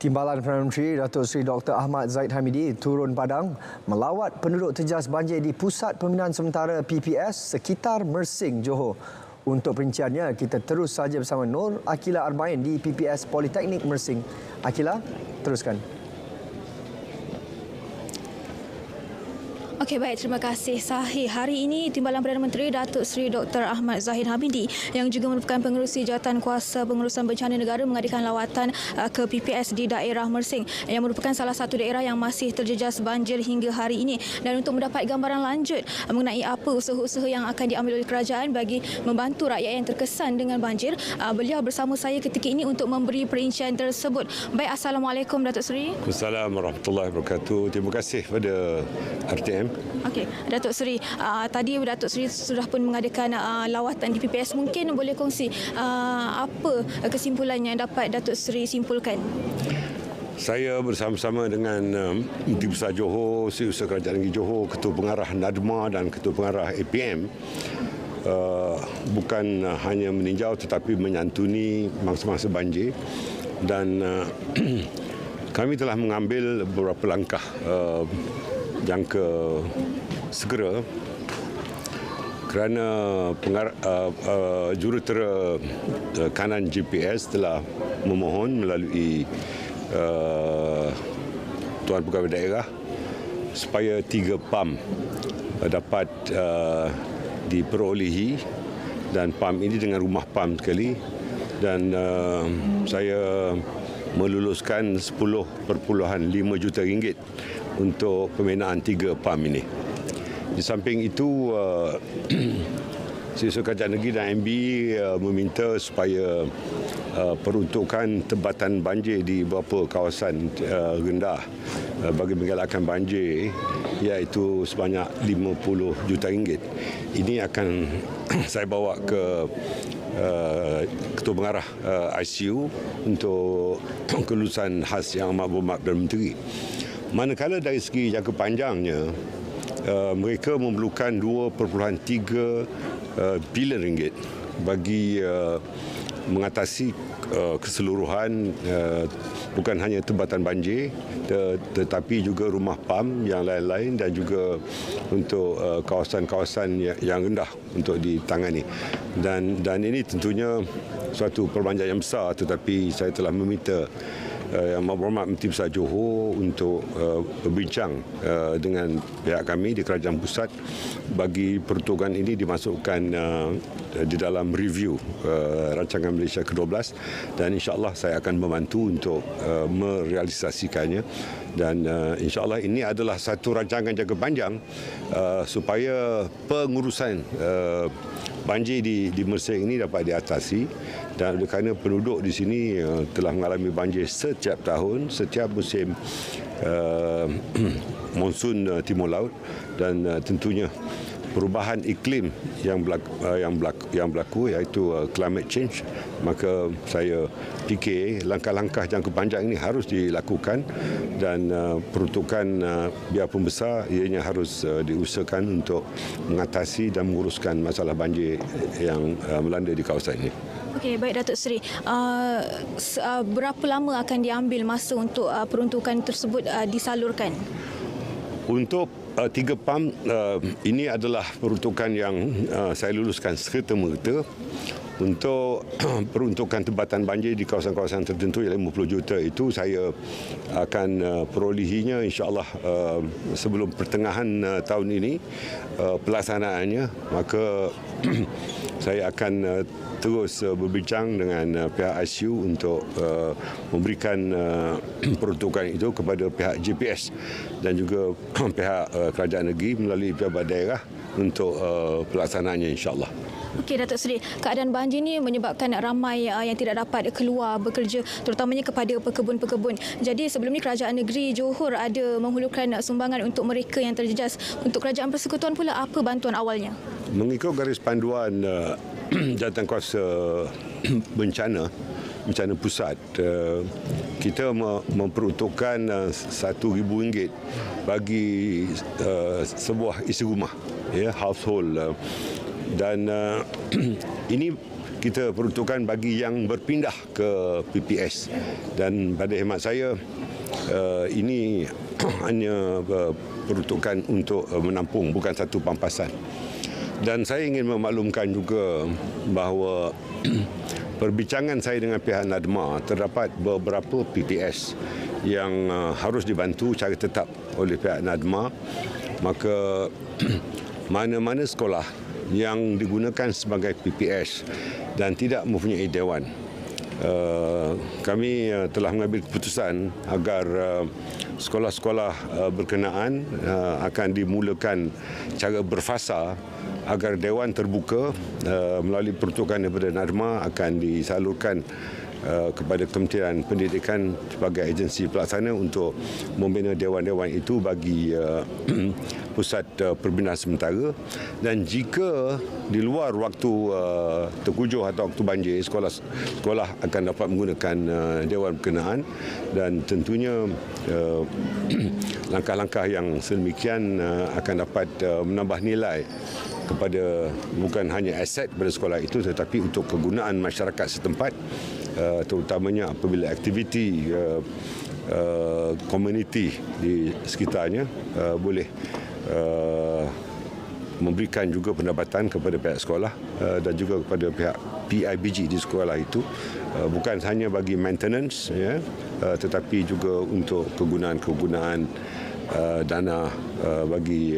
Timbalan Perdana Menteri Datuk Seri Dr. Ahmad Zahid Hamidi turun padang melawat penduduk terjejas banjir di Pusat Pembinaan Sementara PPS sekitar Mersing, Johor. Untuk perinciannya, kita terus saja bersama Nur Akila Arbain di PPS Politeknik Mersing. Akila, teruskan. Okey, baik, terima kasih Sahih. Hari ini Timbalan Perdana Menteri Datuk Seri Dr. Ahmad Zahid Hamidi yang juga merupakan pengerusi Jawatan Kuasa Pengurusan Bencana Negara mengadakan lawatan ke PPS di daerah Mersing yang merupakan salah satu daerah yang masih terjejas banjir hingga hari ini. Dan untuk mendapat gambaran lanjut mengenai apa usaha-usaha yang akan diambil oleh kerajaan bagi membantu rakyat yang terkesan dengan banjir, beliau bersama saya ketika ini untuk memberi perincian tersebut. Baik, Assalamualaikum Datuk Seri. Assalamualaikum warahmatullahi wabarakatuh. Terima kasih kepada RTM. Okey, Datuk Seri, tadi Datuk Seri sudah pun mengadakan lawatan di PPS. Mungkin boleh kongsi apa kesimpulannya yang dapat Datuk Seri simpulkan? Saya bersama-sama dengan Menteri Besar Johor, Setiausaha Kerajaan Negeri Johor, Ketua Pengarah NADMA dan Ketua Pengarah APM bukan hanya meninjau tetapi menyantuni mangsa-mangsa banjir, dan kami telah mengambil beberapa langkah jangka segera kerana jurutera kanan GPS telah memohon melalui Tuan Pegawai Daerah supaya 3 pam dapat diperolehi, dan pam ini dengan rumah pam sekali, dan saya meluluskan 10.5 juta ringgit untuk pembinaan 3 pam ini. Di samping itu, Setiausaha Kerajaan Negeri dan MB meminta supaya peruntukan tebatan banjir di beberapa kawasan rendah bagi mengelakkan banjir, iaitu sebanyak 50 juta ringgit. Ini akan saya bawa ke Ketua Pengarah ICU untuk kelulusan khas Yang Amat Berhormat Perdana Menteri. Manakala dari segi jangka panjangnya, mereka memerlukan 2.3 bilion ringgit bagi mengatasi keseluruhan bukan hanya tebatan banjir tetapi juga rumah pam yang lain-lain, dan juga untuk kawasan-kawasan yang rendah untuk ditangani. Dan ini tentunya suatu perbelanjaan yang besar, tetapi saya telah meminta Yang Amat Berhormat Menteri Besar Johor untuk berbincang dengan pihak kami di Kerajaan Pusat bagi peruntukan ini dimasukkan di dalam review rancangan Malaysia ke-12, dan insya-Allah saya akan membantu untuk merealisasikannya, dan insya-Allah ini adalah satu rancangan jangka panjang supaya pengurusan banjir di Mersing ini dapat diatasi, dan kerana penduduk di sini telah mengalami banjir setiap tahun, setiap musim monsun timur laut, dan tentunya perubahan iklim yang berlaku iaitu climate change, maka saya fikir langkah-langkah jangka panjang ini harus dilakukan, dan peruntukan biarpun besar ianya harus diusahakan untuk mengatasi dan menguruskan masalah banjir yang melanda di kawasan ini. Okey, baik Datuk Seri. Berapa lama akan diambil masa untuk peruntukan tersebut disalurkan? Untuk 3 pam ini adalah peruntukan yang saya luluskan serta-merta. Untuk peruntukan tebatan banjir di kawasan-kawasan tertentu yang 50 juta itu saya akan perolehinya insya-Allah sebelum pertengahan tahun ini pelaksanaannya, maka saya akan terus berbincang dengan pihak ICU untuk memberikan peruntukan itu kepada pihak GPS dan juga pihak kerajaan negeri melalui pejabat daerah untuk pelaksanaannya insya-Allah. Okey Datuk Seri, keadaan banjir ini menyebabkan ramai yang tidak dapat keluar bekerja, terutamanya kepada pekebun-pekebun. Jadi sebelum ini Kerajaan Negeri Johor ada menghulurkan sumbangan untuk mereka yang terjejas. Untuk Kerajaan Persekutuan pula, apa bantuan awalnya? Mengikut garis panduan Jawatan Kuasa Bencana Pusat, kita memperuntukkan RM1,000 bagi sebuah isi rumah, household, dan ini kita peruntukkan bagi yang berpindah ke PPS. Dan pada hemat saya, ini hanya peruntukan untuk menampung, bukan satu pampasan. Dan saya ingin memaklumkan juga bahawa perbincangan saya dengan pihak NADMA, terdapat beberapa PPS yang harus dibantu secara tetap oleh pihak NADMA. Maka mana-mana sekolah yang digunakan sebagai PPS dan tidak mempunyai dewan, kami telah mengambil keputusan agar sekolah-sekolah berkenaan akan dimulakan cara berfasa agar dewan terbuka melalui peruntukan daripada NADMA akan disalurkan kepada Kementerian Pendidikan sebagai agensi pelaksana untuk membina dewan-dewan itu bagi pusat perbinaan sementara. Dan jika di luar waktu terkujuh atau waktu banjir, sekolah akan dapat menggunakan dewan berkenaan. Dan tentunya langkah-langkah yang sedemikian akan dapat menambah nilai kepada bukan hanya aset pada sekolah itu, tetapi untuk kegunaan masyarakat setempat, terutamanya apabila aktiviti komuniti di sekitarnya boleh memberikan juga pendapatan kepada pihak sekolah dan juga kepada pihak PIBG di sekolah itu, bukan hanya bagi maintenance, ya, tetapi juga untuk kegunaan dana bagi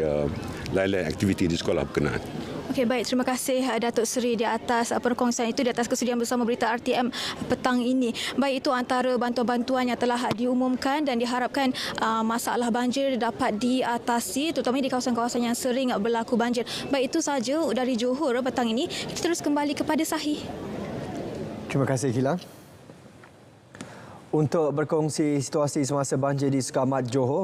lain-lain aktiviti di sekolah berkenaan. Okey, baik. Terima kasih Datuk Seri di atas perkongsian itu, di atas kesudian bersama Berita RTM petang ini. Baik, itu antara bantuan-bantuan yang telah diumumkan dan diharapkan masalah banjir dapat diatasi, terutama di kawasan-kawasan yang sering berlaku banjir. Baik, itu sahaja dari Johor petang ini. Kita terus kembali kepada Sahih. Terima kasih, Hilang. Untuk berkongsi situasi semasa banjir di Sekamat Johor.